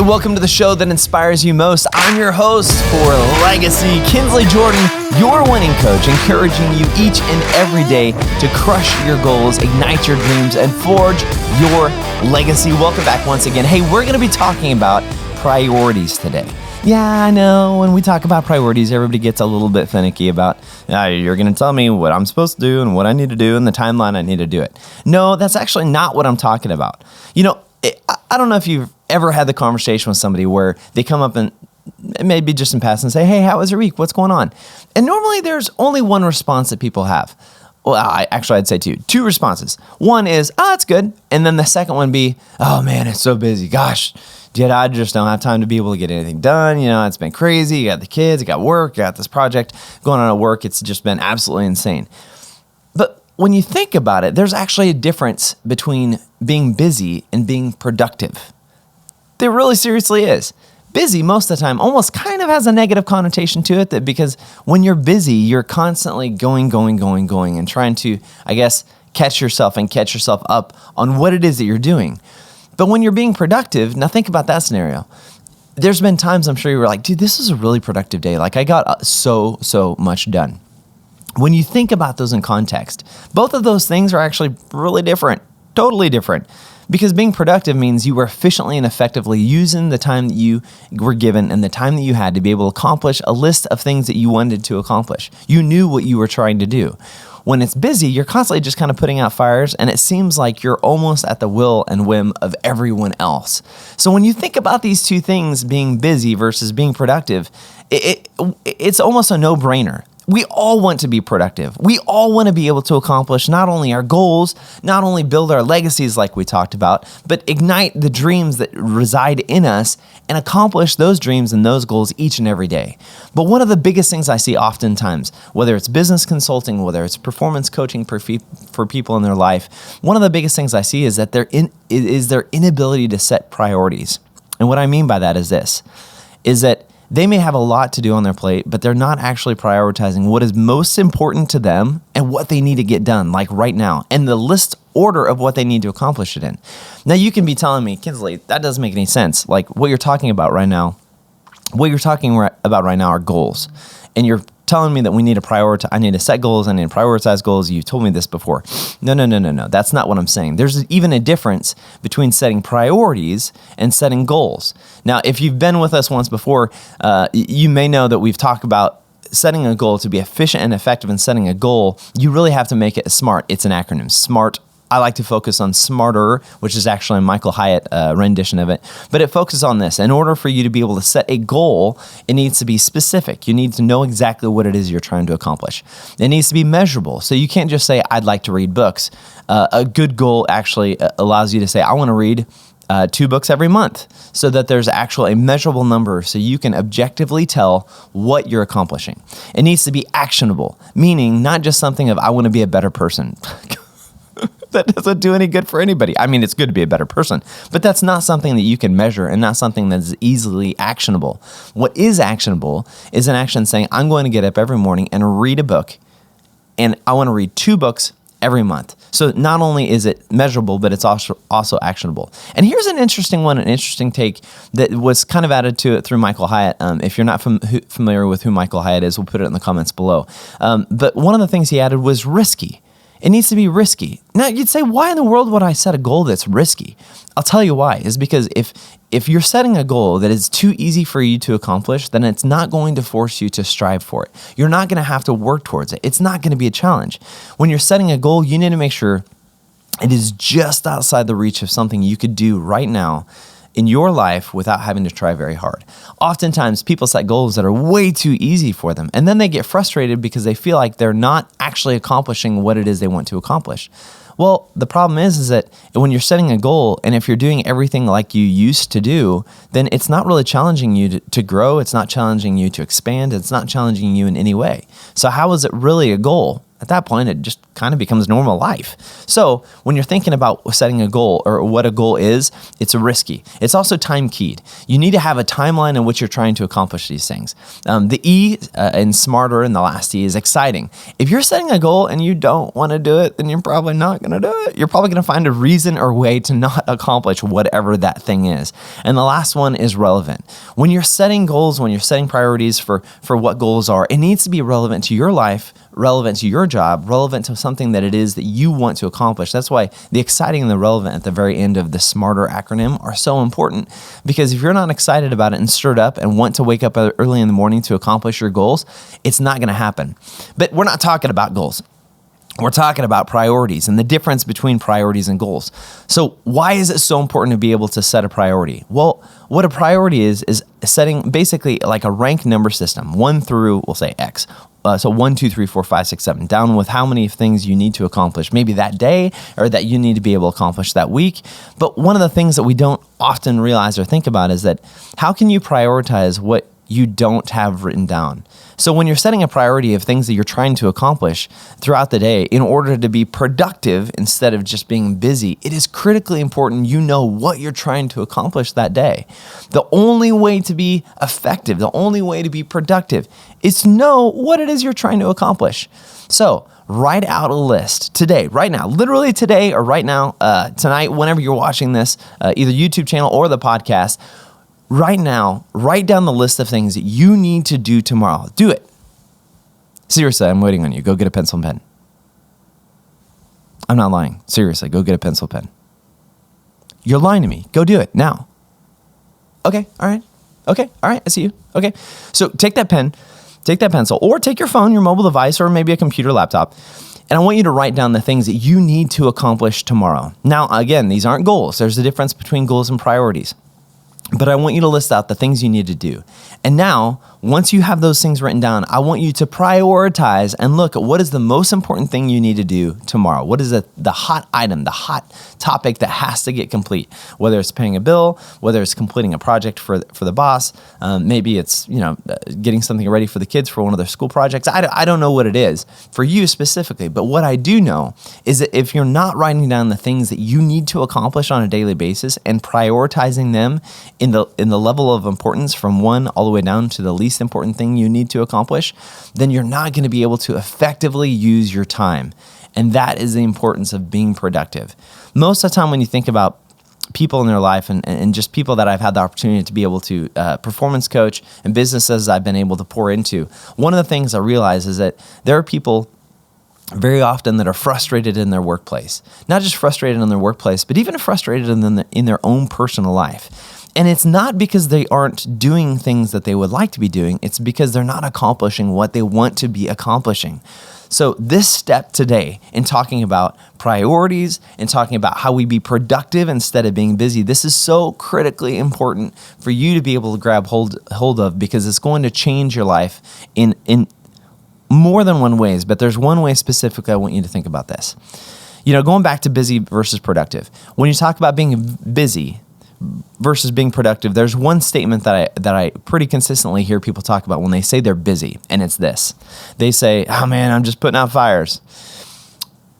welcome to the show that inspires you most. I'm your host for Legacy, Kinsley Jordan, your winning coach, encouraging you each and every day to crush your goals, ignite your dreams, and forge your legacy. Welcome back once again. Hey, we're going to be talking about priorities today. Yeah, I know when we talk about priorities, everybody gets a little bit finicky about, you're going to tell me what I'm supposed to do and what I need to do and the timeline I need to do it. No, that's actually not what I'm talking about. You know, I don't know if you've ever had the conversation with somebody where they come up and maybe just in passing and say, hey, how was your week? What's going on? And normally there's only one response that people have. Well, I'd say two responses. One is, it's good. And then the second one be, oh man, it's so busy. Gosh, dude, I just don't have time to be able to get anything done. You know, it's been crazy. You got the kids, you got work, you got this project going on at work. It's just been absolutely insane. But when you think about it, there's actually a difference between being busy and being productive. There really seriously is. Busy most of the time almost kind of has a negative connotation to it, that because when you're busy, you're constantly going and trying to, I guess, catch yourself up on what it is that you're doing. But when you're being productive, now think about that scenario. There's been times I'm sure you were like, dude, this is a really productive day. Like I got so much done. When you think about those in context, both of those things are actually really different, totally different. Because being productive means you were efficiently and effectively using the time that you were given and the time that you had to be able to accomplish a list of things that you wanted to accomplish. You knew what you were trying to do. When it's busy, you're constantly just kind of putting out fires, and it seems like you're almost at the will and whim of everyone else. So when you think about these two things, being busy versus being productive, it's almost a no-brainer. We all want to be productive. We all want to be able to accomplish not only our goals, not only build our legacies like we talked about, but ignite the dreams that reside in us and accomplish those dreams and those goals each and every day. But one of the biggest things I see oftentimes, whether it's business consulting, whether it's performance coaching for people in their life, one of the biggest things I see is that their inability to set priorities. And what I mean by that is this, is that they may have a lot to do on their plate, but they're not actually prioritizing what is most important to them and what they need to get done, like right now, and the list order of what they need to accomplish it in. Now, you can be telling me, Kinsley, that doesn't make any sense. Like what you're talking about right now, are goals. And you're telling me that we need to prioritize, I need to set goals, I need to prioritize goals. You've told me this before. No. That's not what I'm saying. There's even a difference between setting priorities and setting goals. Now, if you've been with us once before, you may know that we've talked about setting a goal to be efficient and effective in setting a goal. You really have to make it SMART. It's an acronym, SMART. I like to focus on SMARTER, which is actually a Michael Hyatt rendition of it. But it focuses on this. In order for you to be able to set a goal, it needs to be specific. You need to know exactly what it is you're trying to accomplish. It needs to be measurable. So you can't just say, I'd like to read books. A good goal actually allows you to say, I want to read 2 books every month, so that there's actually a measurable number so you can objectively tell what you're accomplishing. It needs to be actionable, meaning not just something of, I want to be a better person. That doesn't do any good for anybody. I mean, it's good to be a better person, but that's not something that you can measure and not something that's easily actionable. What is actionable is an action saying, I'm going to get up every morning and read a book, and I want to read 2 books every month. So not only is it measurable, but it's also actionable. And here's an interesting one, an interesting take that was kind of added to it through Michael Hyatt. If you're not familiar with who Michael Hyatt is, we'll put it in the comments below. But one of the things he added was risky. It needs to be risky. Now, you'd say, why in the world would I set a goal that's risky? I'll tell you why. Is because if you're setting a goal that is too easy for you to accomplish, then it's not going to force you to strive for it. You're not going to have to work towards it. It's not going to be a challenge. When you're setting a goal, you need to make sure it is just outside the reach of something you could do right now in your life without having to try very hard. Oftentimes, people set goals that are way too easy for them, and then they get frustrated because they feel like they're not actually accomplishing what it is they want to accomplish. Well, the problem is that when you're setting a goal, and if you're doing everything like you used to do, then it's not really challenging you to grow. It's not challenging you to expand. It's not challenging you in any way. So how is it really a goal? at that point, it just kind of becomes normal life. So when you're thinking about setting a goal or what a goal is, it's risky. It's also time keyed. You need to have a timeline in which you're trying to accomplish these things. The E in smarter, and the last E is exciting. If you're setting a goal and you don't want to do it, then you're probably not going to do it. You're probably going to find a reason or way to not accomplish whatever that thing is. And the last one is relevant. When you're setting goals, when you're setting priorities for what goals are, it needs to be relevant to your life, relevant to your job, relevant to something that it is that you want to accomplish. That's why the exciting and the relevant at the very end of the SMARTER acronym are so important, because if you're not excited about it and stirred up and want to wake up early in the morning to accomplish your goals, it's not going to happen. But we're not talking about goals. We're talking about priorities and the difference between priorities and goals. So why is it so important to be able to set a priority? Well, what a priority is setting basically like a rank number system, 1 through, we'll say X. So 1, 2, 3, 4, 5, 6, 7, down with how many things you need to accomplish, maybe that day or that you need to be able to accomplish that week. But one of the things that we don't often realize or think about is that how can you prioritize what you don't have written down? So when you're setting a priority of things that you're trying to accomplish throughout the day in order to be productive instead of just being busy, it is critically important you know what you're trying to accomplish that day. The only way to be effective, the only way to be productive is to know what it is you're trying to accomplish. So write out a list today, right now, literally today or right now, tonight, whenever you're watching this, either YouTube channel or the podcast. Right now, write down the list of things that you need to do tomorrow. Do it. Seriously, I'm waiting on you. Go get a pencil and pen. I'm not lying. Seriously, go get a pencil and pen. You're lying to me. Go do it now. Okay, all right. Okay, all right, I see you. Okay, so take that pen, take that pencil, or take your phone, your mobile device, or maybe a computer, laptop, and I want you to write down the things that you need to accomplish tomorrow. Now, again, these aren't goals. There's a difference between goals and priorities. But I want you to list out the things you need to do. And now, once you have those things written down, I want you to prioritize and look at what is the most important thing you need to do tomorrow. What is the hot item, the hot topic that has to get complete? Whether it's paying a bill, whether it's completing a project for the boss, maybe it's getting something ready for the kids for one of their school projects. I don't know what it is for you specifically, but what I do know is that if you're not writing down the things that you need to accomplish on a daily basis and prioritizing them in the level of importance from 1 all the way down to the least important thing you need to accomplish, then you're not going to be able to effectively use your time. And that is the importance of being productive. Most of the time when you think about people in their life and just people that I've had the opportunity to be able to performance coach and businesses I've been able to pour into, one of the things I realize is that there are people very often that are frustrated in their workplace. Not just frustrated in their workplace, but even frustrated in their own personal life. And it's not because they aren't doing things that they would like to be doing. It's because they're not accomplishing what they want to be accomplishing. So this step today in talking about priorities and talking about how we be productive instead of being busy, this is so critically important for you to be able to grab hold of, because it's going to change your life in more than one ways. But there's one way specifically I want you to think about this. Going back to busy versus productive. When you talk about being busy versus being productive, there's one statement that I pretty consistently hear people talk about when they say they're busy, and it's this. They say, "Oh man, I'm just putting out fires."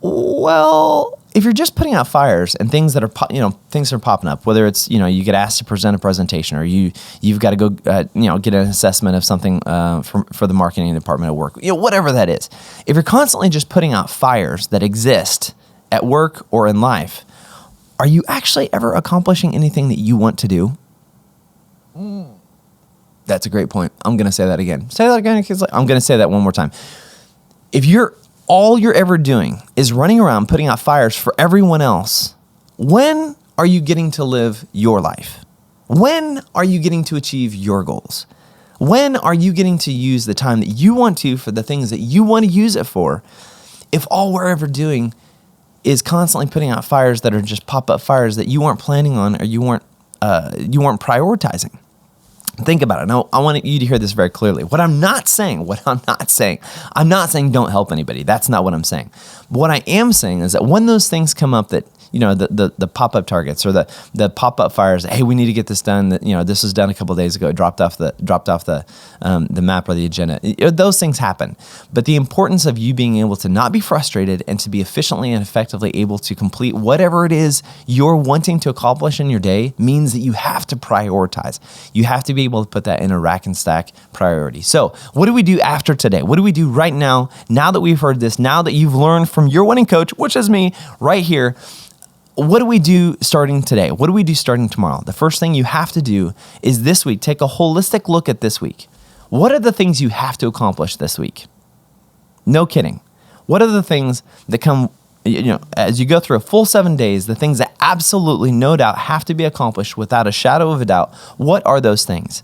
Well, if you're just putting out fires and things that are things are popping up, whether it's you get asked to present a presentation, or you've got to go get an assessment of something for the marketing department at work, whatever that is. If you're constantly just putting out fires that exist at work or in life, are you actually ever accomplishing anything that you want to do? That's a great point. I'm going to say that again. Say that again, kids. I'm going to say that one more time. If all you're ever doing is running around putting out fires for everyone else, when are you getting to live your life? When are you getting to achieve your goals? When are you getting to use the time that you want to for the things that you want to use it for, if all we're ever doing is constantly putting out fires that are just pop-up fires that you weren't planning on or you weren't prioritizing? Think about it. Now, I want you to hear this very clearly. I'm not saying don't help anybody. That's not what I'm saying. What I am saying is that when those things come up that the pop-up targets or the pop-up fires. Hey, we need to get this done. This was done a couple of days ago. It dropped off the map or the agenda. Those things happen. But the importance of you being able to not be frustrated and to be efficiently and effectively able to complete whatever it is you're wanting to accomplish in your day means that you have to prioritize. You have to be able to put that in a rack and stack priority. So what do we do after today? What do we do right now that we've heard this, now that you've learned from your winning coach, which is me right here? What do we do starting today? What do we do starting tomorrow? The first thing you have to do is this week, take a holistic look at this week. What are the things you have to accomplish this week? No kidding. What are the things that come, as you go through a full 7 days, the things that absolutely no doubt have to be accomplished without a shadow of a doubt? What are those things?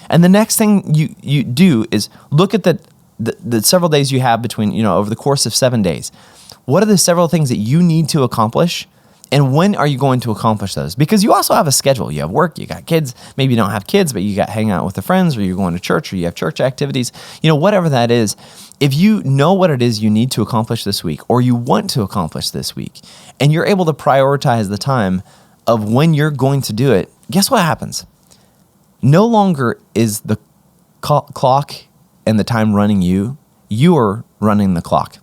And the next thing you do is look at the several days you have between, over the course of 7 days. What are the several things that you need to accomplish? And when are you going to accomplish those? Because you also have a schedule. You have work, you got kids. Maybe you don't have kids, but you got hang out with the friends, or you're going to church, or you have church activities. Whatever that is, if you know what it is you need to accomplish this week, or you want to accomplish this week, and you're able to prioritize the time of when you're going to do it, guess what happens? No longer is the clock and the time running you. You are running the clock.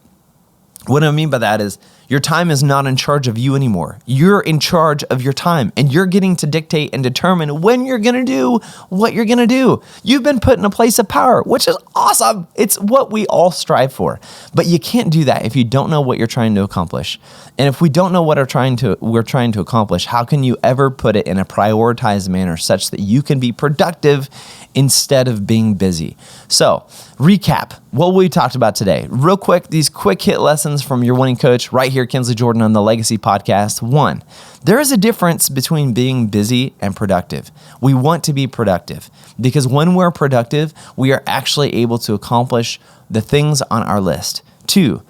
What I mean by that is your time is not in charge of you anymore. You're in charge of your time, and you're getting to dictate and determine when you're going to do what you're going to do. You've been put in a place of power, which is awesome. It's what we all strive for. But you can't do that if you don't know what you're trying to accomplish. And if we don't know what we're trying to accomplish, how can you ever put it in a prioritized manner such that you can be productive instead of being busy? So, recap what we talked about today. Real quick, these quick hit lessons from your winning coach right here, Kinsley Jordan, on the Legacy Podcast. 1, there is a difference between being busy and productive. We want to be productive because when we're productive, we are actually able to accomplish the things on our list. 2,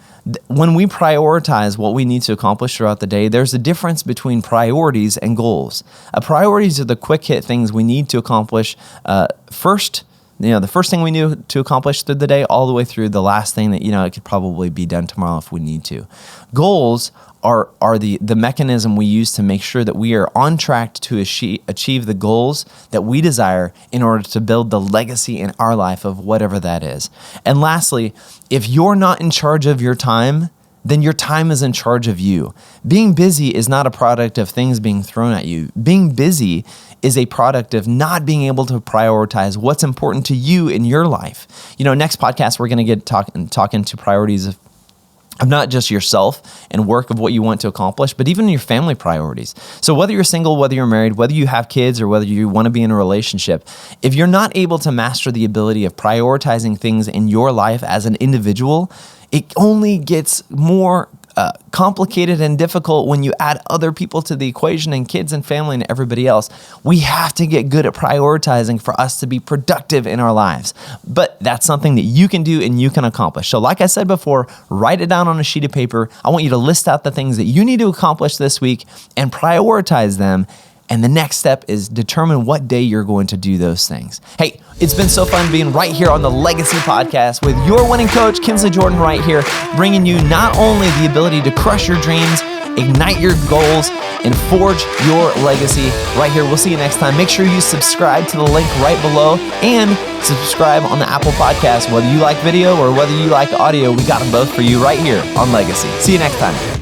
when we prioritize what we need to accomplish throughout the day, there's a difference between priorities and goals. Priorities are the quick hit things we need to accomplish first. The first thing we need to accomplish through the day, all the way through the last thing that, it could probably be done tomorrow if we need to. Goals are the mechanism we use to make sure that we are on track to achieve the goals that we desire in order to build the legacy in our life of whatever that is. And lastly, if you're not in charge of your time, then your time is in charge of you. Being busy is not a product of things being thrown at you. Being busy is a product of not being able to prioritize what's important to you in your life. Next podcast, we're going to get talking to priorities of not just yourself and work of what you want to accomplish, but even your family priorities. So whether you're single, whether you're married, whether you have kids, or whether you want to be in a relationship, if you're not able to master the ability of prioritizing things in your life as an individual, it only gets more complicated and difficult when you add other people to the equation, and kids and family and everybody else. We have to get good at prioritizing for us to be productive in our lives. But that's something that you can do and you can accomplish. So like I said before, write it down on a sheet of paper. I want you to list out the things that you need to accomplish this week and prioritize them. And the next step is determine what day you're going to do those things. Hey, it's been so fun being right here on the Legacy Podcast with your winning coach, Kinsley Jordan, right here, bringing you not only the ability to crush your dreams, ignite your goals, and forge your legacy right here. We'll see you next time. Make sure you subscribe to the link right below and subscribe on the Apple Podcast. Whether you like video or whether you like audio, we got them both for you right here on Legacy. See you next time.